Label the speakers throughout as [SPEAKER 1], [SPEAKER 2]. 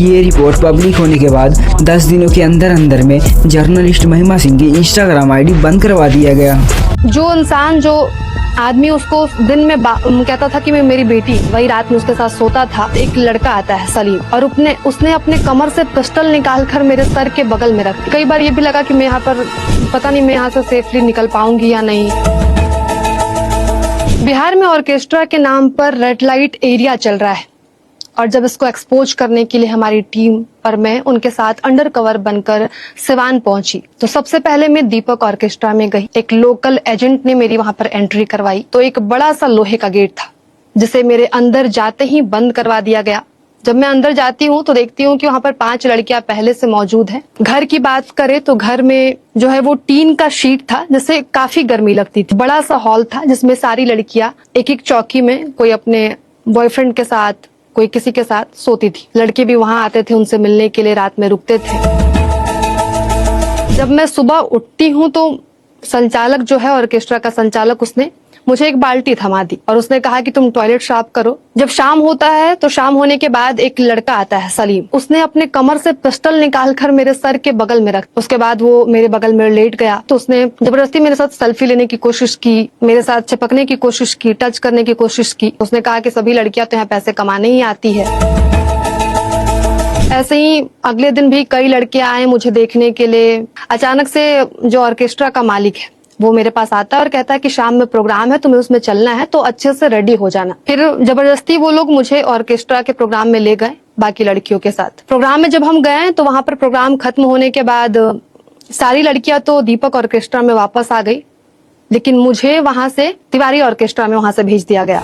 [SPEAKER 1] ये report public होने के बाद 10 दिनों के अंदर अंदर में जर्नलिस्ट महिमा सिंह की इंस्टाग्राम आईडी बंद करवा दिया गया।
[SPEAKER 2] जो इंसान, जो आदमी उसको दिन में कहता था कि मैं मेरी बेटी, वही रात में उसके साथ सोता था। एक लड़का आता है सलीम, और उसने अपने कमर से पिस्टल निकाल कर मेरे सर के बगल में रख। कई बार ये भी लगा कि मैं यहाँ पर पता नहीं मैं यहाँ से सेफली निकल पाऊंगी या नहीं। बिहार में ऑर्केस्ट्रा के नाम पर रेड लाइट एरिया चल रहा है, और जब इसको एक्सपोज करने के लिए हमारी टीम और मैं उनके साथ अंडर कवर बनकर सिवान पहुंची, तो सबसे पहले मैं दीपक ऑर्केस्ट्रा में गई। एक लोकल एजेंट ने मेरी वहां पर एंट्री करवाई। तो एक बड़ा सा लोहे का गेट था जिसे मेरे अंदर जाते ही बंद करवा दिया गया। जब मैं अंदर जाती हूँ तो देखती हूँ कि वहां पर 5 लड़कियां पहले से मौजूद हैं। घर की बात करें तो घर में जो है वो टीन का शीट था जिससे काफी गर्मी लगती थी। बड़ा सा हॉल था जिसमें सारी लड़कियां एक एक चौकी में, कोई अपने बॉयफ्रेंड के साथ, कोई किसी के साथ सोती थी। लड़के भी वहां आते थे उनसे मिलने के लिए, रात में रुकते थे। जब मैं सुबह उठती हूँ तो संचालक जो है ऑर्केस्ट्रा का संचालक, उसने मुझे एक बाल्टी थमा दी और उसने कहा कि तुम टॉयलेट साफ करो। जब शाम होता है तो शाम होने के बाद एक लड़का आता है सलीम, उसने अपने कमर से पिस्टल निकाल कर मेरे सर के बगल में रख। उसके बाद वो मेरे बगल में लेट गया। तो उसने जबरदस्ती मेरे साथ सेल्फी लेने की कोशिश की, मेरे साथ चिपकने की कोशिश की, टच करने की कोशिश की। उसने कहा कि सभी लड़कियां तो यहाँ पैसे कमाने ही आती है। ऐसे ही अगले दिन भी कई लड़के आए मुझे देखने के लिए। अचानक से जो ऑर्केस्ट्रा का मालिक है वो मेरे पास आता है और कहता है कि शाम में प्रोग्राम है, तुम्हें उसमें चलना है तो अच्छे से रेडी हो जाना। फिर जबरदस्ती वो लोग मुझे ऑर्केस्ट्रा के प्रोग्राम में ले गए बाकी लड़कियों के साथ। प्रोग्राम में जब हम गए तो वहां पर प्रोग्राम खत्म होने के बाद सारी लड़कियां तो दीपक ऑर्केस्ट्रा में वापस आ गई, लेकिन मुझे वहां से तिवारी ऑर्केस्ट्रा में वहां से भेज दिया गया।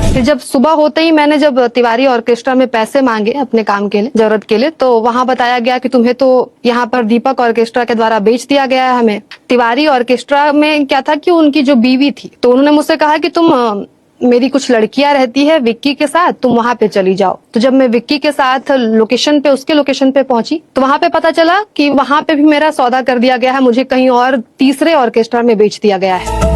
[SPEAKER 2] फिर जब सुबह होते ही मैंने जब तिवारी ऑर्केस्ट्रा में पैसे मांगे अपने काम के लिए, जरूरत के लिए, तो वहां बताया गया कि तुम्हें तो यहाँ पर दीपक ऑर्केस्ट्रा के द्वारा बेच दिया गया है हमें। तिवारी ऑर्केस्ट्रा में क्या था कि उनकी जो बीवी थी, तो उन्होंने मुझसे कहा कि तुम मेरी कुछ लड़कियां रहती है विक्की के साथ, तुम वहां पे चली जाओ। तो जब मैं विक्की के साथ लोकेशन पे, उसके लोकेशन पे पहुंची, तो वहां पे पता चला कि वहां पे भी मेरा सौदा कर दिया गया है, मुझे कहीं और तीसरे ऑर्केस्ट्रा में बेच दिया गया है।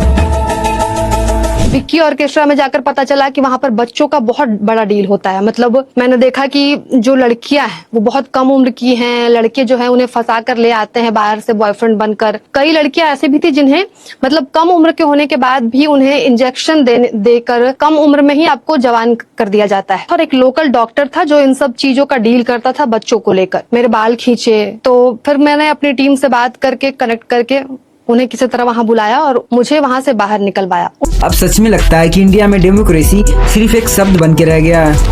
[SPEAKER 2] विक्की ऑर्केस्ट्रा में जाकर पता चला कि वहां पर बच्चों का बहुत बड़ा डील होता है। मतलब मैंने देखा कि जो लड़कियां हैं वो बहुत कम उम्र की हैं, लड़के जो हैं उन्हें फंसा कर ले आते हैं बाहर से बॉयफ्रेंड बनकर। कई लड़कियां ऐसे भी थी जिन्हें मतलब कम उम्र के होने के बाद भी उन्हें इंजेक्शन देकर कम उम्र में ही आपको जवान कर दिया जाता है। और एक लोकल डॉक्टर था जो इन सब चीजों का डील करता था बच्चों को लेकर। मेरे बाल खींचे, तो फिर मैंने अपनी टीम से बात करके, कनेक्ट करके उन्हें किसी तरह वहां बुलाया और मुझे वहां से बाहर निकलवाया।
[SPEAKER 1] अब सच में लगता है कि इंडिया में डेमोक्रेसी सिर्फ एक शब्द बन के रह गया है।